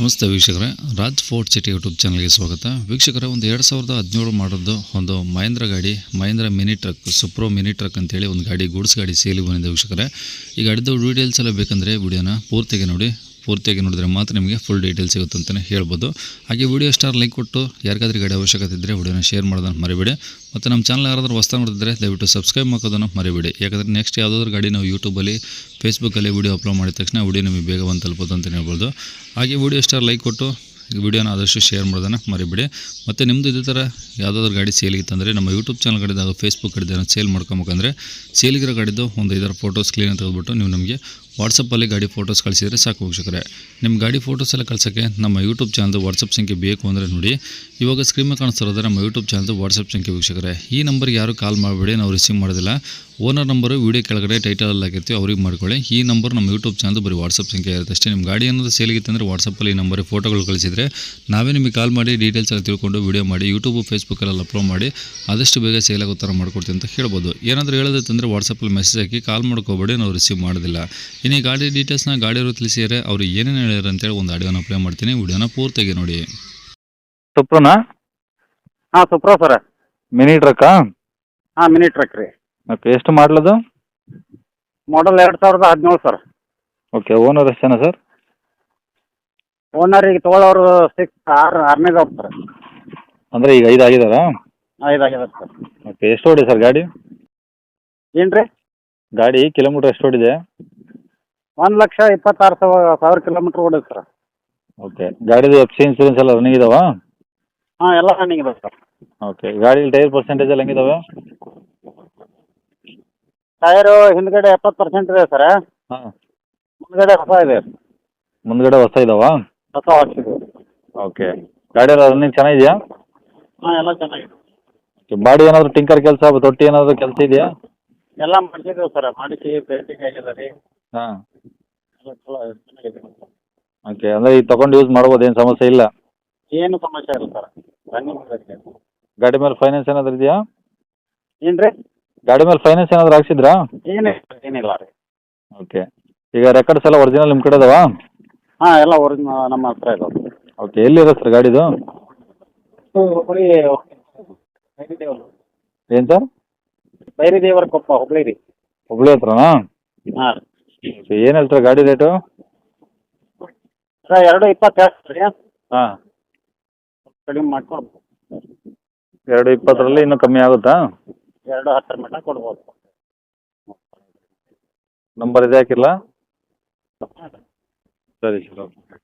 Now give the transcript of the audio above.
ನಮಸ್ತೆ ವೀಕ್ಷಕರೇ, Raj fort city YouTube ಚಾನಲ್ಗೆ ಸ್ವಾಗತ. ವೀಕ್ಷಕರೇ, ಒಂದು 2017 ಮಾಡದ್ದು ಒಂದು ಮಹೇಂದ್ರ ಗಾಡಿ, Mahindra mini truck, Supro mini truck ಅಂತೇಳಿ ಒಂದು ಗಾಡಿ, ಗೂಡ್ಸ್ ಗಾಡಿ ಸೇಲಿಗೆ ಬಂದಿದೆ ವೀಕ್ಷಕರೇ. ಈ ಗಾಡಿದು ಡೀಟೇಲ್ಸ್ ಎಲ್ಲ ಬೇಕಂದರೆ ವಿಡಿಯೋನ ಪೂರ್ತಿಯಾಗಿ ನೋಡಿದ್ರೆ ಮಾತ್ರ ನಿಮಗೆ ಫುಲ್ ಡೀಟೇಲ್ಸ್ ಸಿಗುತ್ತೆ ಅಂತಲೇ ಹೇಳ್ಬೋದು. ಹಾಗೆ ವಿಡಿಯೋ ಸ್ಟಾರ್ ಲೈಕ್ ಕೊಟ್ಟು ಯಾರಿಗಾದ್ರೂ ಗಾಡಿ ಅವಶ್ಯಕತೆ ಇದ್ದರೆ ವಿಡಿಯೋನ ಶೇರ್ ಮಾಡೋದನ್ನು ಮರಿಬೇಡಿ. ಮತ್ತು ನಮ್ಮ ಚಾನಲ್ ಯಾರಾದರೂ ಹೊಸ್ತಾ ನೋಡಿದ್ರೆ ದಯವಿಟ್ಟು ಸಬ್ಸ್ಕ್ರೈಬ್ ಮಾಡೋದನ್ನು ಮರಿಬೇಡಿ. ಯಾಕಂದರೆ ನೆಕ್ಸ್ಟ್ ಯಾವುದಾದ್ರೂ ಗಾಡಿ ನಾವು ಯೂಟ್ಯೂಬಲ್ಲಿ, ಫೇಸ್ಬುಕ್ಕಲ್ಲಿ ವಿಡಿಯೋ ಅಪ್ಲೋಡ್ ಮಾಡಿದ ತಕ್ಷಣ ವಿಡಿಯೋ ನಿಮಗೆ ಬೇಗ ಬಂದು ತಲುಪೋದು ಅಂತಲೇ ಹೇಳ್ಬೋದು. ಹಾಗೆ ವಿಡಿಯೋ ಸ್ಟಾರ್ ಲೈಕ್ ಕೊಟ್ಟು ವಿಡಿಯೋನ ಆದಷ್ಟು ಶೇರ್ ಮಾಡೋದನ್ನು ಮರಿಬೇಡಿ. ಮತ್ತು ನಿಮ್ಮದು ಇದೇ ಥರ ಯಾವುದಾದ್ರೂ ಗಾಡಿ ಸೇಲಿಗಿತ್ತಂದರೆ ನಮ್ಮ ಯೂಟ್ಯೂಬ್ ಚಾನಲ್ ಕಡೆದಾಗ ಫೇಸ್ಬುಕ್ ಕಡೆದ ಸೇಲ್ ಮಾಡ್ಕೊಬೇಕಂದ್ರೆ ಸೇಲಿಗಿರೋ ಗಾಡಿದು ಒಂದು 5 ಫೋಟೋಸ್ ಕ್ಲೀನ್ ತೆಗೆದುಬಿಟ್ಟು ನೀವು ನಮಗೆ ವಾಟ್ಸಪ್ಪಲ್ಲಿ ಗಾಡಿ ಫೋಟೋಸ್ ಕಳಿಸಿದರೆ ಸಾಕು ವೀಕ್ಷಕರೇ. ನಿಮ್ಮ ಗಾಡಿ ಫೋಟೋಸ್ ಎಲ್ಲ ಕಳ್ಸೋಕ್ಕೆ ನಮ್ಮ ಯೂಟ್ಯೂಬ್ ಚಾನಲ್ದು ವಾಟ್ಸಪ್ ಸಂಖ್ಯೆ ಬೇಕು ಅಂದರೆ ನೋಡಿ, ಇವಾಗ ಸ್ಕ್ರೀನ್ ಮೇಲೆ ಕಾಣಿಸ್ತಿರೋದ್ರೆ ನಮ್ಮ ಯೂಟ್ಯೂಬ್ ಚಾನಲ್ದು ವಾಟ್ಸಪ್ ಸಂಖ್ಯೆ ವೀಕ್ಷಕರೇ. ಈ ನಂಬರ್ಗೆ ಯಾರು ಕಾಲ್ ಮಾಡಬೇಡಿ, ನಾವು ರಿಸೀವ್ ಮಾಡೋದಿಲ್ಲ. ಓನರ್ ನಂಬರು ವೀಡಿಯೋ ಕೆಳಗಡೆ ಟೈಟಲಲ್ಲಿ ಹಾಕಿರ್ತೀವಿ, ಅವ್ರಿಗೆ ಮಾಡ್ಕೊಳ್ಳಿ. ಈ ನಂಬರ್ ನಮ್ಮ ಯೂಟ್ಯೂಬ್ ಚಾನಲ್ದು ಬರೀ ವಾಟ್ಸಪ್ ಸಂಖ್ಯೆ ಇರುತ್ತೆ ಅಷ್ಟೇ. ನಿಮ್ಮ ಗಾಡಿ ಏನಾದರೂ ಸೇಲಿಗಿತ್ತಂದರೆ ವಾಟ್ಸಪ್ಪಲ್ಲಿ ಈ ನಂಬರಿಗೆ ಫೋಟೋಗಳು ಕಳಿಸಿದರೆ ನಾವೇ ನಿಮಗೆ ಕಾಲ್ ಮಾಡಿ ಡೀಟೇಲ್ಸ್ ಎಲ್ಲ ತಿಳ್ಕೊಂಡು ವಿಡಿಯೋ ಮಾಡಿ ಯೂಟ್ಯೂಬು ಫೇಸ್ಬುಕ್ಕಲ್ಲಿ ಅಪ್ಲೋಡ್ ಮಾಡಿ ಆದಷ್ಟು ಬೇಗ ಸೇಲ್ ಆಗೋ ಥರ ಮಾಡ್ಕೊಡ್ತೀವಿ ಅಂತ ಹೇಳ್ಬೋದು. ಏನಾದರೂ ಹೇಳೋದಂದರೆ ವಾಟ್ಸಪ್ಪಲ್ಲಿ ಮೆಸೇಜ್ ಹಾಕಿ, ಕಾಲ್ ಮಾಡ್ಕೋಬೇಡಿ, ನಾವು ರಿಸೀವ್ ಮಾಡೋದಿಲ್ಲ. ಇನ್ನು ಈ ಗಾಡಿ ಡೀಟೇಲ್ಸ್ನ ಗಾಡಿಯವರು ತಿಳಿಸಿದರೆ ಅವರು ಏನೇನು ಹೇಳ್ಯಾರ ಅಂತೇಳಿ ಒಂದು ಆಡಿಯೋನ ಪ್ಲೇ ಮಾಡ್ತೀನಿ, ವಿಡಿಯೋನ ಪೂರ್ತಿಯಾಗಿ ನೋಡಿ. ಸುಪ್ರೋನಾ? ಹಾಂ, ಸುಪ್ರೋ ಸರ. ಮಿನಿ ಟ್ರಕ್ಕಾ? ಹಾಂ, ಮಿನಿ ಟ್ರಕ್ ರೀ. ಓಕೆ, ಎಷ್ಟು ಮಾಡಲದು? ಮಾಡಲ್ 2017 ಸರ್. ಓಕೆ, ಓನರ್ ಎಷ್ಟು ಜನ ಸರ್? ಓನರಿಗೆ ತೊಗೊಳೋರು 6ನೇದು ಸರ್. ಅಂದರೆ ಈಗ 5 ಆಗಿದಾರಾ? 5 ಆಗ್ಯದ ಸರ್. ಓಕೆ, ಎಷ್ಟು ಓಡಿ ಸರ್ ಗಾಡಿ? ಏನು ರೀ? ಗಾಡಿ ಕಿಲೋಮೀಟ್ರ್ ಎಷ್ಟು ಓಡಿದೆ? 1,26,000 ಕಿಲೋಮೀಟ್ರ್ ಓಡಿದೆ ಸರ್. ಓಕೆ, ಗಾಡಿದು FC ಇನ್ಸೂರೆನ್ಸ್ ಎಲ್ಲ ರನ್ನಿಂಗ್ ಇದಾವಾ? ಹಾಂ, ಎಲ್ಲ ರನ್ನಿಂಗ್ ಇದೆ ಸರ್. ಓಕೆ, ಗಾಡಿ ಟೈರ್ ಪರ್ಸೆಂಟೇಜ್ ಎಲ್ಲ ಹೆಂಗಿದಾವೆ? ಟೈರು ಹಿಂದ್ಗಡೆ 70% ಇದೆ ಸರ್. ಹಾಂ, ಮುಂದ್ಗಡೆ ಹೊಸ ಇದೆ. ಮುಂದ್ಗಡೆ ಹೊಸ ಇದಾವಾ? ಹೊಸ ಹಾಕ್ಸಿದೆ. ಓಕೆ, ಗಾಡಿ ಎಲ್ಲ ರನ್ನಿಂಗ್ ಚೆನ್ನಾಗಿದೆಯಾ? ಹಾಂ, ಎಲ್ಲ ಚೆನ್ನಾಗಿದೆ. ಓಕೆ, ಬಾಡಿ ಏನಾದರೂ ಟಿಂಕರ್ ಕೆಲಸ, ತೊಟ್ಟಿ ಏನಾದರೂ ಕೆಲಸ ಇದೆಯಾ? ಎಲ್ಲ ಮಾಡಿಸಿದ್ದೀವಿ ಸರ್. ಮಾಡಿಸಿ ಪೇಂಟಿಂಗ್ ಆಗಿದೆ ರೀ. ಹಾಂ, ಎಲ್ಲ ಚಲೋ ಚೆನ್ನಾಗಿದೆ. ಓಕೆ, ಅಂದರೆ ಈಗ ತೊಗೊಂಡು ಯೂಸ್ ಮಾಡ್ಬೋದು, ಏನು ಸಮಸ್ಯೆ ಇಲ್ಲ? ಏನು ಸಮಸ್ಯೆ ಇಲ್ಲ ಸರ್. ರನ್ನಿಂಗ್ ಇದೆ. ಗಾಡಿ ಮೇಲೆ ಫೈನಾನ್ಸ್ ಏನಾದರೂ ಇದೆಯಾ? ಏನು ರೀ? ಗಾಡಿ ಮೇಲೆ ಫೈನಾನ್ಸ್ ಏನಾದರೂ ಹಾಕ್ಸಿದ್ರಾ? ಏನಿಲ್ಲ ರೀ. ಓಕೆ, ಈಗ ರೆಕಾರ್ಡ್ಸ್ ಎಲ್ಲ ಒರಿಜಿನಲ್ ನಿಮ್ಮ ಕಡೆ ಇದಾವಾ? ಹಾಂ, ಎಲ್ಲ ಒರಿಜಿನಲ್ ನಮ್ಮ ಹತ್ರ ಇದಾವೆ. ಓಕೆ, ಎಲ್ಲಿದೆ ಸರ್ ಗಾಡಿದು? ಹುಬ್ಬಳ್ಳಿ ಏನು ಸರ್? ಬೈರಿದೇವರ ಕೊಪ್ಪ, ಹುಬ್ಬಳ್ಳಿ ರೀ. ಹುಬ್ಳಿ ಹತ್ರನಾ? ಹಾಂ ರೀ. ಏನು ಹೇಳ್ತಾರೆ ಗಾಡಿ ರೇಟು? ಸರ್ 2,20 ರೀ. ಹಾಂ, ಕಡಿಮೆ ಮಾಡ್ಕೊಡ್ಬೋದು. 2,20ರಲ್ಲಿ ಇನ್ನೂ ಕಮ್ಮಿ ಆಗುತ್ತಾ? 2,10 ಮಟ್ಟ ಕೊಡ್ಬೋದು. ನಂಬರ್ ಇದೆ ಹಾಕಿರಲಾ? ಸರಿ ಸರ್, ಓಕೆ.